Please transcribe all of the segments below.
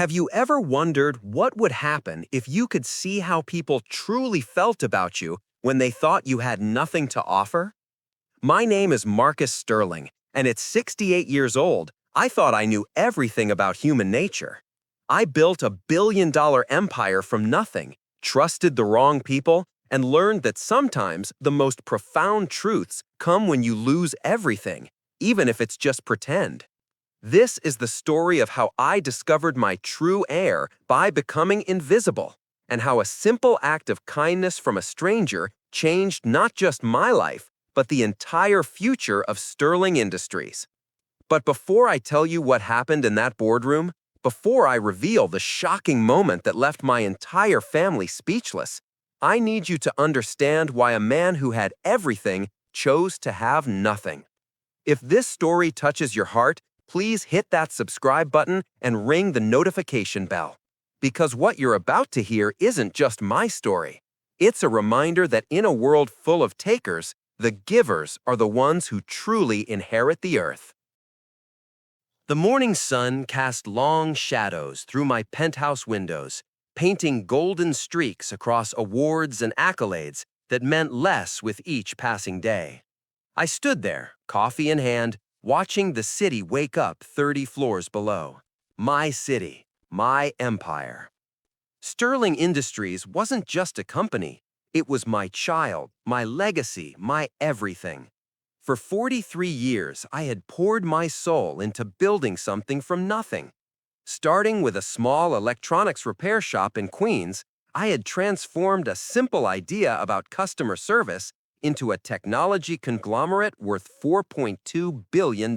Have you ever wondered what would happen if you could see how people truly felt about you when they thought you had nothing to offer? My name is Marcus Sterling, and at 68 years old, I thought I knew everything about human nature. I built a $1 billion empire from nothing, trusted the wrong people, and learned that sometimes the most profound truths come when you lose everything, even if it's just pretend. This is the story of how I discovered my true heir by becoming invisible, and how a simple act of kindness from a stranger changed not just my life, but the entire future of Sterling Industries. But before I tell you what happened in that boardroom, before I reveal the shocking moment that left my entire family speechless, I need you to understand why a man who had everything chose to have nothing. If this story touches your heart, please hit that subscribe button and ring the notification bell. Because what you're about to hear isn't just my story. It's a reminder that in a world full of takers, the givers are the ones who truly inherit the earth. The morning sun cast long shadows through my penthouse windows, painting golden streaks across awards and accolades that meant less with each passing day. I stood there, coffee in hand, watching the city wake up 30 floors below. My city, my empire. Sterling Industries wasn't just a company. It was my child, my legacy, my everything. For 43 years, I had poured my soul into building something from nothing. Starting with a small electronics repair shop in Queens, I had transformed a simple idea about customer service into a technology conglomerate worth $4.2 billion.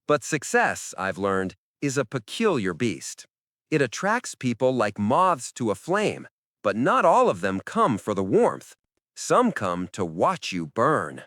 But success, I've learned, is a peculiar beast. It attracts people like moths to a flame, but not all of them come for the warmth. Some come to watch you burn.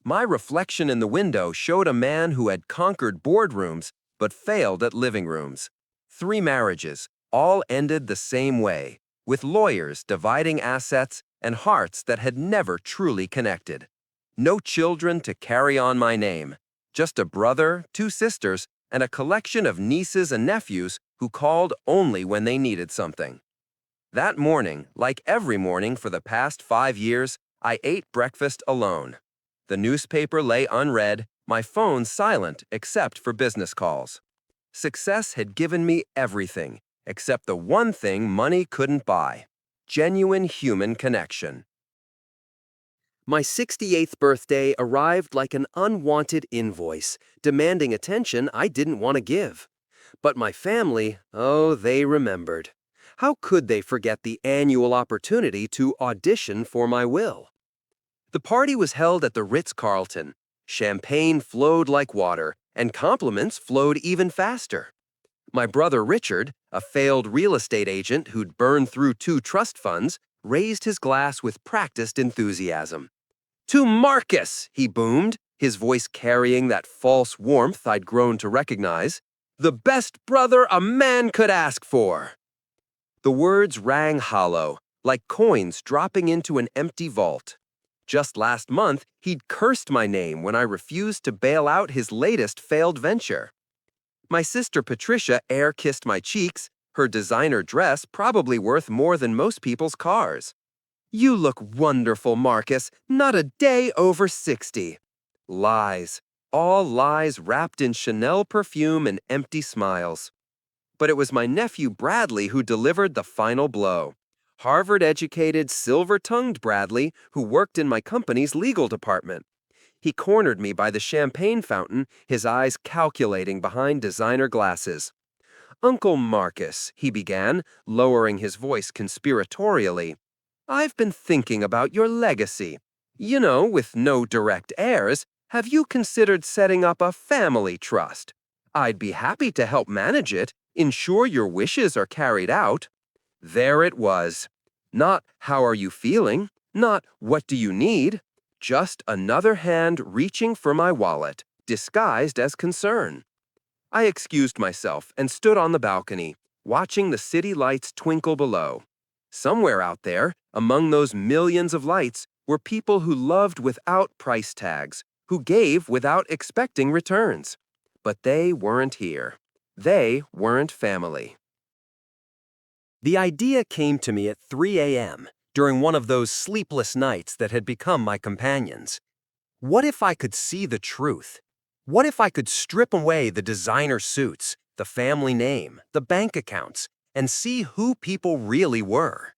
My reflection in the window showed a man who had conquered boardrooms but failed at living rooms. 3 marriages, all ended the same way, with lawyers dividing assets and hearts that had never truly connected. No children to carry on my name, just a brother, 2 sisters, and a collection of nieces and nephews who called only when they needed something. That morning, like every morning for the past 5 years, I ate breakfast alone. The newspaper lay unread, my phone silent except for business calls. Success had given me everything, except the one thing money couldn't buy: genuine human connection. My 68th birthday arrived like an unwanted invoice, demanding attention I didn't want to give. But my family, oh, they remembered. How could they forget the annual opportunity to audition for my will? The party was held at the Ritz-Carlton. Champagne flowed like water, and compliments flowed even faster. My brother Richard, a failed real estate agent who'd burned through 2 trust funds, raised his glass with practiced enthusiasm. "To Marcus!" he boomed, his voice carrying that false warmth I'd grown to recognize. "The best brother a man could ask for!" The words rang hollow, like coins dropping into an empty vault. Just last month, he'd cursed my name when I refused to bail out his latest failed venture. My sister Patricia air-kissed my cheeks, her designer dress probably worth more than most people's cars. "You look wonderful, Marcus, not a day over 60. Lies. All lies wrapped in Chanel perfume and empty smiles. But it was my nephew Bradley who delivered the final blow. Harvard-educated, silver-tongued Bradley, who worked in my company's legal department. He cornered me by the champagne fountain, his eyes calculating behind designer glasses. "Uncle Marcus," he began, lowering his voice conspiratorially, "I've been thinking about your legacy. You know, with no direct heirs, have you considered setting up a family trust? I'd be happy to help manage it, ensure your wishes are carried out." There it was. Not "how are you feeling?" Not "what do you need?" Just another hand reaching for my wallet, disguised as concern. I excused myself and stood on the balcony, watching the city lights twinkle below. Somewhere out there, among those millions of lights, were people who loved without price tags, who gave without expecting returns. But they weren't here. They weren't family. The idea came to me at 3 a.m. during one of those sleepless nights that had become my companions. What if I could see the truth? What if I could strip away the designer suits, the family name, the bank accounts, and see who people really were?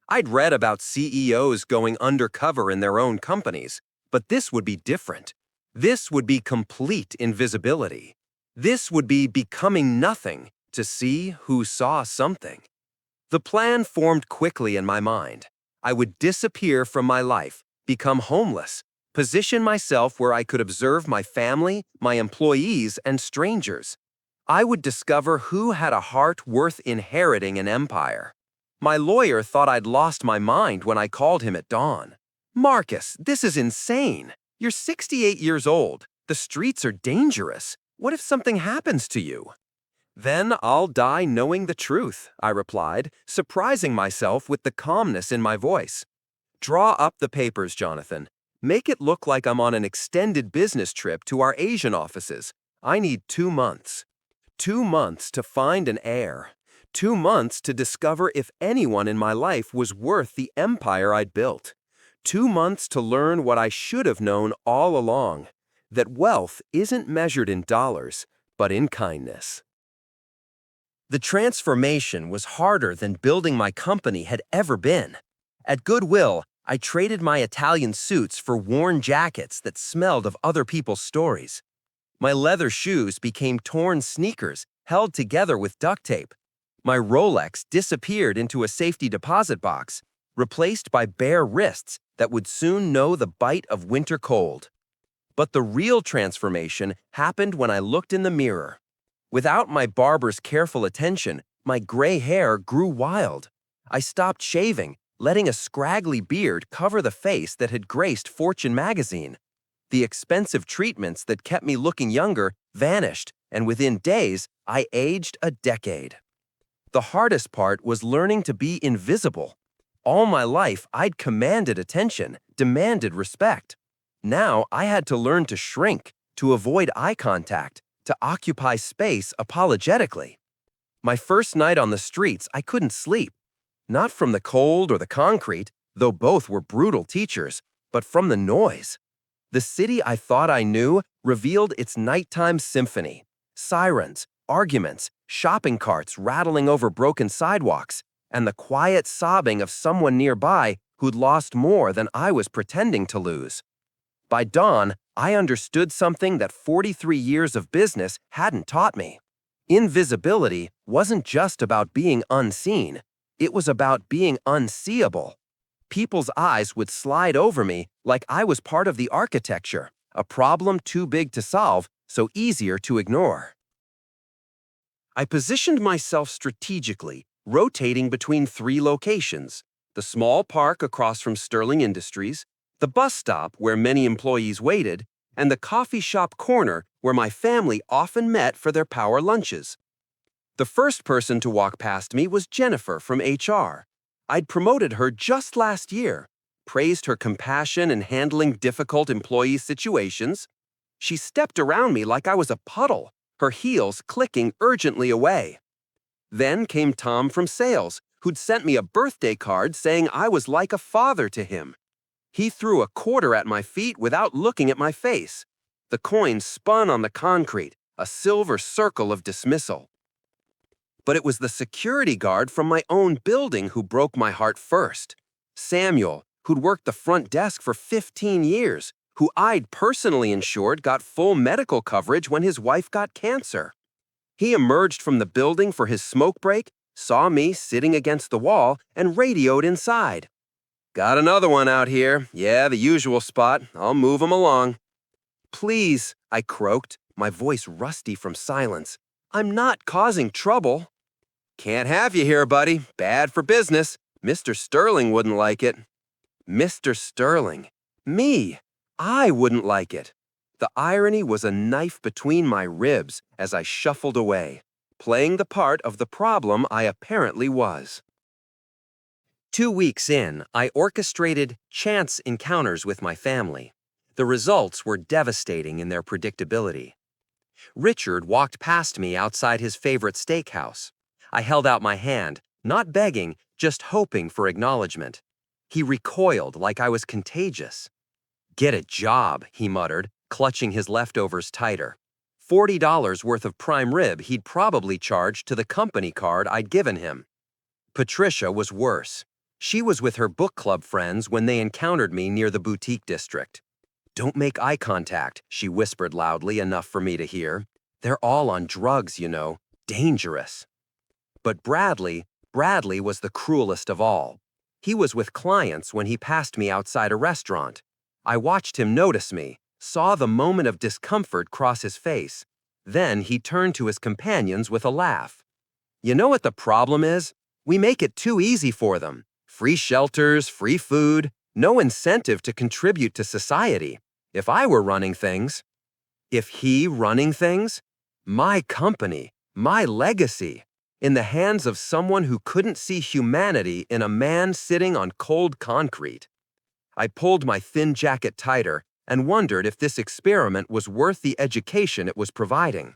I'd read about CEOs going undercover in their own companies, but this would be different. This would be complete invisibility. This would be becoming nothing to see who saw something. The plan formed quickly in my mind. I would disappear from my life, become homeless, position myself where I could observe my family, my employees, and strangers. I would discover who had a heart worth inheriting an empire. My lawyer thought I'd lost my mind when I called him at dawn. Marcus, this is insane. You're 68 years old. The streets are dangerous. What if something happens to you? Then I'll die knowing the truth, I replied, surprising myself with the calmness in my voice. Draw up the papers, Jonathan. Make it look like I'm on an extended business trip to our Asian offices. I need 2 months. 2 months to find an heir. 2 months to discover if anyone in my life was worth the empire I'd built. 2 months to learn what I should have known all along, that wealth isn't measured in dollars, but in kindness. The transformation was harder than building my company had ever been. At Goodwill, I traded my Italian suits for worn jackets that smelled of other people's stories. My leather shoes became torn sneakers held together with duct tape. My Rolex disappeared into a safety deposit box, replaced by bare wrists that would soon know the bite of winter cold. But the real transformation happened when I looked in the mirror. Without my barber's careful attention, my gray hair grew wild. I stopped shaving, letting a scraggly beard cover the face that had graced Fortune magazine. The expensive treatments that kept me looking younger vanished, and within days, I aged a decade. The hardest part was learning to be invisible. All my life, I'd commanded attention, demanded respect. Now I had to learn to shrink, to avoid eye contact, to occupy space apologetically. My first night on the streets, I couldn't sleep. Not from the cold or the concrete, though both were brutal teachers, but from the noise. The city I thought I knew revealed its nighttime symphony. Sirens, arguments, shopping carts rattling over broken sidewalks, and the quiet sobbing of someone nearby who'd lost more than I was pretending to lose. By dawn, I understood something that 43 years of business hadn't taught me. Invisibility wasn't just about being unseen. It was about being unseeable. People's eyes would slide over me like I was part of the architecture, a problem too big to solve, so easier to ignore. I positioned myself strategically, rotating between 3 locations: the small park across from Sterling Industries, the bus stop where many employees waited, and the coffee shop corner where my family often met for their power lunches. The first person to walk past me was Jennifer from HR. I'd promoted her just last year, praised her compassion in handling difficult employee situations. She stepped around me like I was a puddle, her heels clicking urgently away. Then came Tom from sales, who'd sent me a birthday card saying I was like a father to him. He threw a quarter at my feet without looking at my face. The coin spun on the concrete, a silver circle of dismissal. But it was the security guard from my own building who broke my heart first. Samuel, who'd worked the front desk for 15 years, who I'd personally insured got full medical coverage when his wife got cancer. He emerged from the building for his smoke break, saw me sitting against the wall, and radioed inside. "Got another one out here. Yeah, the usual spot. I'll move him along." "Please," I croaked, my voice rusty from silence. "I'm not causing trouble." "Can't have you here, buddy. Bad for business. Mr. Sterling wouldn't like it." Mr. Sterling. Me. I wouldn't like it. The irony was a knife between my ribs as I shuffled away, playing the part of the problem I apparently was. 2 weeks in, I orchestrated chance encounters with my family. The results were devastating in their predictability. Richard walked past me outside his favorite steakhouse. I held out my hand, not begging, just hoping for acknowledgement. He recoiled like I was contagious. "Get a job," he muttered, clutching his leftovers tighter. $40 worth of prime rib he'd probably charged to the company card I'd given him. Patricia was worse. She was with her book club friends when they encountered me near the boutique district. "Don't make eye contact," she whispered loudly enough for me to hear. "They're all on drugs, you know. Dangerous." But Bradley was the cruelest of all. He was with clients when he passed me outside a restaurant. I watched him notice me, saw the moment of discomfort cross his face. Then he turned to his companions with a laugh. "You know what the problem is? We make it too easy for them. Free shelters, free food, no incentive to contribute to society. If I were running things..." If he running things? My company, my legacy, in the hands of someone who couldn't see humanity in a man sitting on cold concrete. I pulled my thin jacket tighter and wondered if this experiment was worth the education it was providing.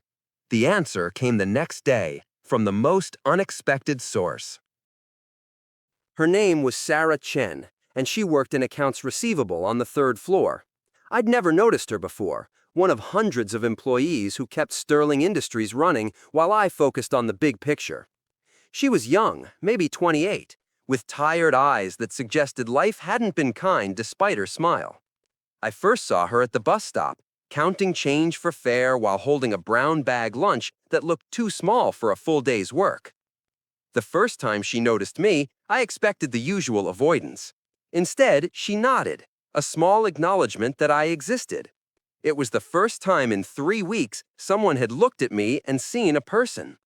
The answer came the next day, from the most unexpected source. Her name was Sarah Chen, and she worked in accounts receivable on the third floor. I'd never noticed her before, one of hundreds of employees who kept Sterling Industries running while I focused on the big picture. She was young, maybe 28, with tired eyes that suggested life hadn't been kind despite her smile. I first saw her at the bus stop, counting change for fare while holding a brown bag lunch that looked too small for a full day's work. The first time she noticed me, I expected the usual avoidance. Instead, she nodded, a small acknowledgement that I existed. It was the first time in 3 weeks someone had looked at me and seen a person.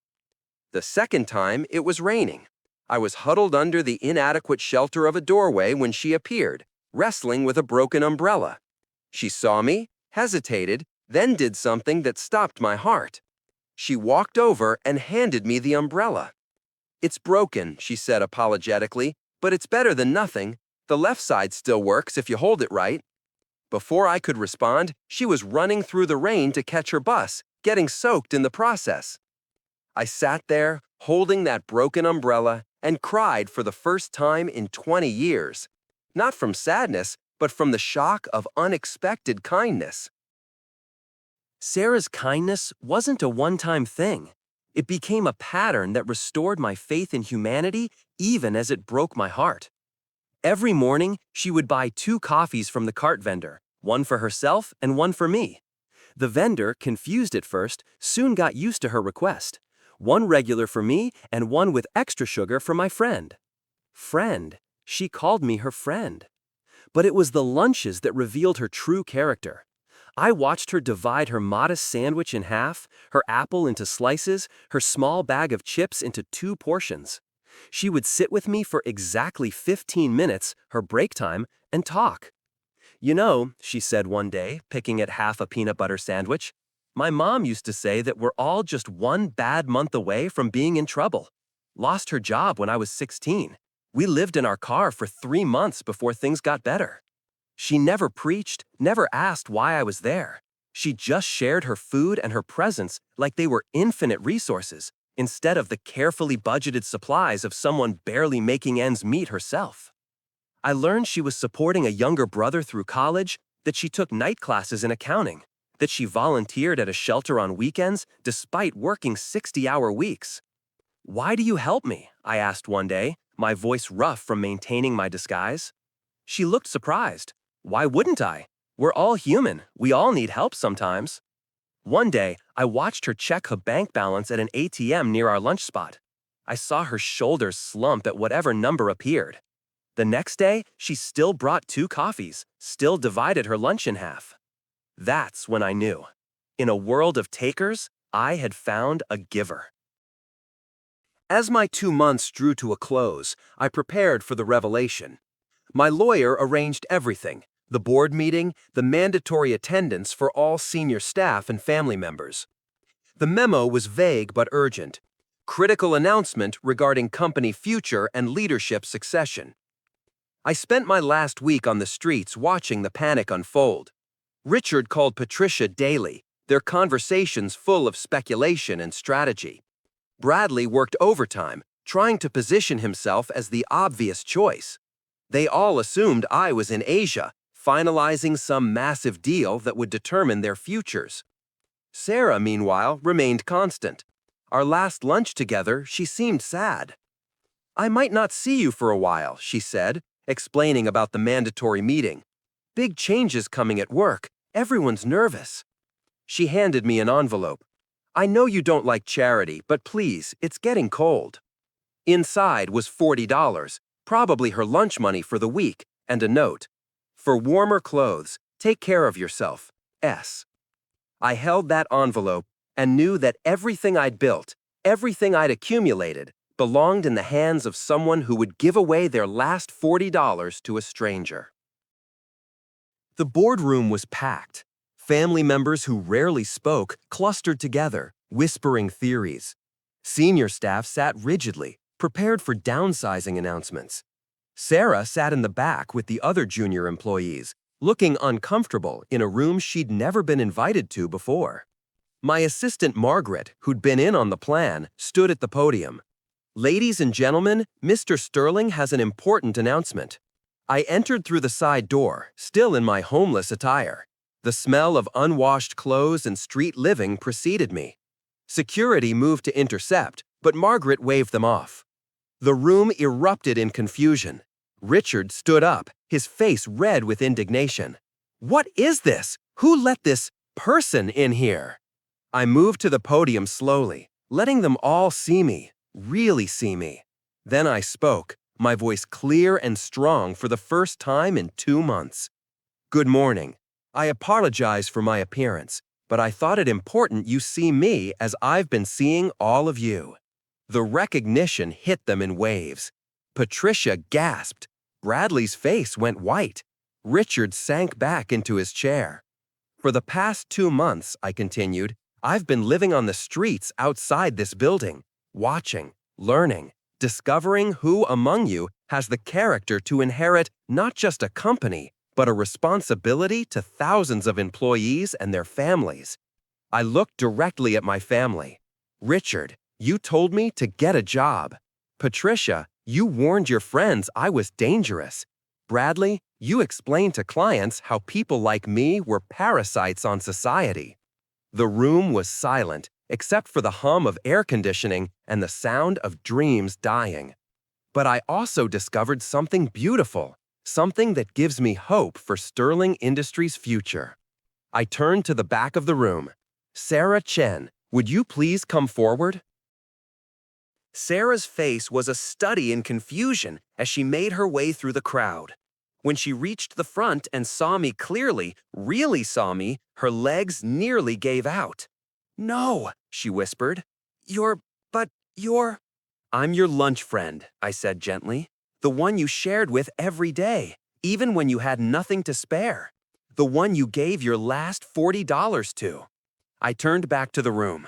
The second time, it was raining. I was huddled under the inadequate shelter of a doorway when she appeared, wrestling with a broken umbrella. She saw me, hesitated, then did something that stopped my heart. She walked over and handed me the umbrella. "It's broken," she said apologetically, "but it's better than nothing. The left side still works if you hold it right." Before I could respond, she was running through the rain to catch her bus, getting soaked in the process. I sat there, holding that broken umbrella, and cried for the first time in 20 years. Not from sadness, but from the shock of unexpected kindness. Sarah's kindness wasn't a one-time thing. It became a pattern that restored my faith in humanity even as it broke my heart. Every morning, she would buy 2 coffees from the cart vendor, one for herself and one for me. The vendor, confused at first, soon got used to her request. One regular for me and one with extra sugar for my friend. Friend. She called me her friend. But it was the lunches that revealed her true character. I watched her divide her modest sandwich in half, her apple into slices, her small bag of chips into 2 portions. She would sit with me for exactly 15 minutes, her break time, and talk. "You know," she said one day, picking at half a peanut butter sandwich, "my mom used to say that we're all just one bad month away from being in trouble. Lost her job when I was 16. We lived in our car for 3 months before things got better." She never preached, never asked why I was there. She just shared her food and her presence like they were infinite resources, instead of the carefully budgeted supplies of someone barely making ends meet herself. I learned she was supporting a younger brother through college, that she took night classes in accounting, that she volunteered at a shelter on weekends despite working 60-hour weeks. "Why do you help me?" I asked one day, my voice rough from maintaining my disguise. She looked surprised. "Why wouldn't I? We're all human. We all need help sometimes." One day, I watched her check her bank balance at an ATM near our lunch spot. I saw her shoulders slump at whatever number appeared. The next day, she still brought 2 coffees, still divided her lunch in half. That's when I knew. In a world of takers, I had found a giver. As my 2 months drew to a close, I prepared for the revelation. My lawyer arranged everything: the board meeting, the mandatory attendance for all senior staff and family members. The memo was vague but urgent. Critical announcement regarding company future and leadership succession. I spent my last week on the streets watching the panic unfold. Richard called Patricia daily, their conversations full of speculation and strategy. Bradley worked overtime, trying to position himself as the obvious choice. They all assumed I was in Asia, finalizing some massive deal that would determine their futures. Sarah, meanwhile, remained constant. Our last lunch together, she seemed sad. "I might not see you for a while," she said, explaining about the mandatory meeting. "Big changes coming at work. Everyone's nervous." She handed me an envelope. "I know you don't like charity, but please, it's getting cold." Inside was $40, probably her lunch money for the week, and a note. "For warmer clothes, take care of yourself. S." I held that envelope and knew that everything I'd built, everything I'd accumulated, belonged in the hands of someone who would give away their last $40 to a stranger. The boardroom was packed. Family members who rarely spoke clustered together, whispering theories. Senior staff sat rigidly, prepared for downsizing announcements. Sarah sat in the back with the other junior employees, looking uncomfortable in a room she'd never been invited to before. My assistant Margaret, who'd been in on the plan, stood at the podium. "Ladies and gentlemen, Mr. Sterling has an important announcement." I entered through the side door, still in my homeless attire. The smell of unwashed clothes and street living preceded me. Security moved to intercept, but Margaret waved them off. The room erupted in confusion. Richard stood up, his face red with indignation. "What is this? Who let this person in here?" I moved to the podium slowly, letting them all see me, really see me. Then I spoke, my voice clear and strong for the first time in 2 months. "Good morning. I apologize for my appearance, but I thought it important you see me as I've been seeing all of you." The recognition hit them in waves. Patricia gasped. Bradley's face went white. Richard sank back into his chair. "For the past 2 months," I continued, "I've been living on the streets outside this building, watching, learning, discovering who among you has the character to inherit not just a company, but a responsibility to thousands of employees and their families." I looked directly at my family. "Richard, you told me to get a job. Patricia, you warned your friends I was dangerous. Bradley, you explained to clients how people like me were parasites on society." The room was silent, except for the hum of air conditioning and the sound of dreams dying. But I also discovered something beautiful, something that gives me hope for Sterling Industries' future. I turned to the back of the room. "Sarah Chen, would you please come forward?" Sarah's face was a study in confusion as she made her way through the crowd. When she reached the front and saw me clearly, really saw me, her legs nearly gave out. "No," she whispered. You're... "I'm your lunch friend," I said gently. "The one you shared with every day, even when you had nothing to spare. The one you gave your last $40 to." I turned back to the room.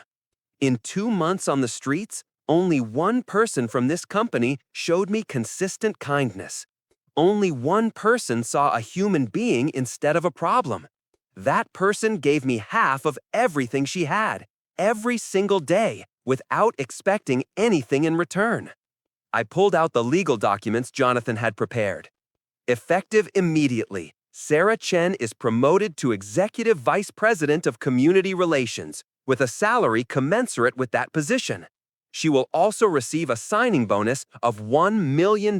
In 2 months on the streets, only one person from this company showed me consistent kindness. Only one person saw a human being instead of a problem. That person gave me half of everything she had, every single day, without expecting anything in return. I pulled out the legal documents Jonathan had prepared. Effective immediately, Sarah Chen is promoted to Executive Vice President of Community Relations, with a salary commensurate with that position. She will also receive a signing bonus of $1 million,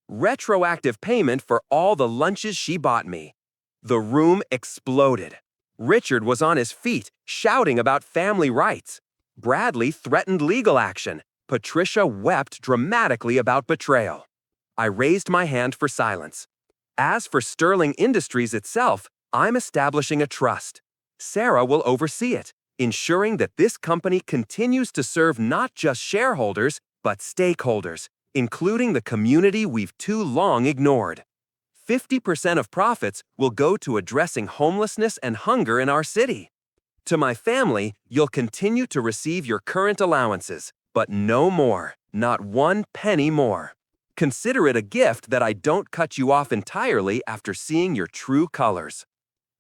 retroactive payment for all the lunches she bought me. The room exploded. Richard was on his feet, shouting about family rights. Bradley threatened legal action. Patricia wept dramatically about betrayal. I raised my hand for silence. As for Sterling Industries itself, I'm establishing a trust. Sarah will oversee it, ensuring that this company continues to serve not just shareholders, but stakeholders, including the community we've too long ignored. 50% of profits will go to addressing homelessness and hunger in our city. To my family, you'll continue to receive your current allowances, but no more, not 1 penny more. Consider it a gift that I don't cut you off entirely after seeing your true colors."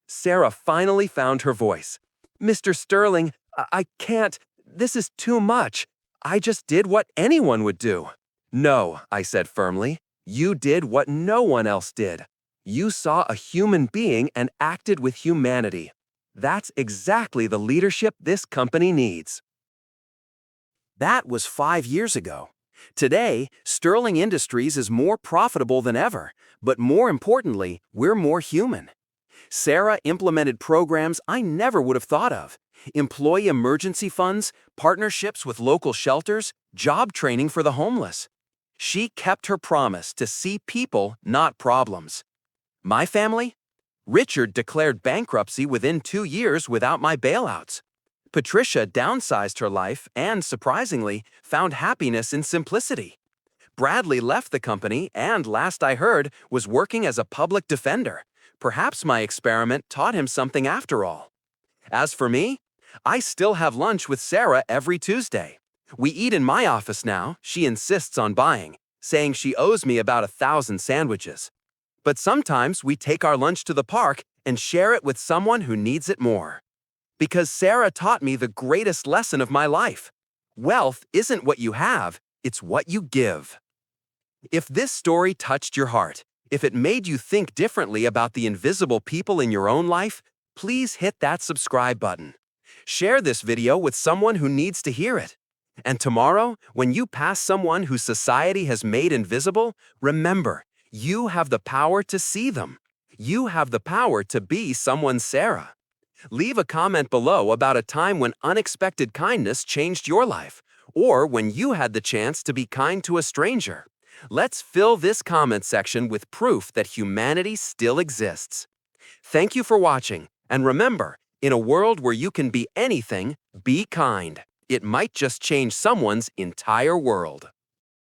Sarah finally found her voice. Mr. Sterling, I can't. This is too much. I just did what anyone would do. No, I said firmly. You did what no one else did. You saw a human being and acted with humanity. That's exactly the leadership this company needs. That was 5 years ago. Today, Sterling Industries is more profitable than ever, but more importantly, we're more human. Sarah implemented programs I never would have thought of. Employee emergency funds, partnerships with local shelters, job training for the homeless. She kept her promise to see people, not problems. My family? Richard declared bankruptcy within 2 years without my bailouts. Patricia downsized her life and, surprisingly, found happiness in simplicity. Bradley left the company and, last I heard, was working as a public defender. Perhaps my experiment taught him something after all. As for me, I still have lunch with Sarah every Tuesday. We eat in my office now, she insists on buying, saying she owes me about 1,000 sandwiches. But sometimes we take our lunch to the park and share it with someone who needs it more. Because Sarah taught me the greatest lesson of my life. Wealth isn't what you have, it's what you give. If this story touched your heart, if it made you think differently about the invisible people in your own life, please hit that subscribe button. Share this video with someone who needs to hear it. And tomorrow, when you pass someone who society has made invisible, remember, you have the power to see them. You have the power to be someone's Sarah. Leave a comment below about a time when unexpected kindness changed your life, or when you had the chance to be kind to a stranger. Let's fill this comment section with proof that humanity still exists. Thank you for watching, and remember, in a world where you can be anything, be kind. It might just change someone's entire world.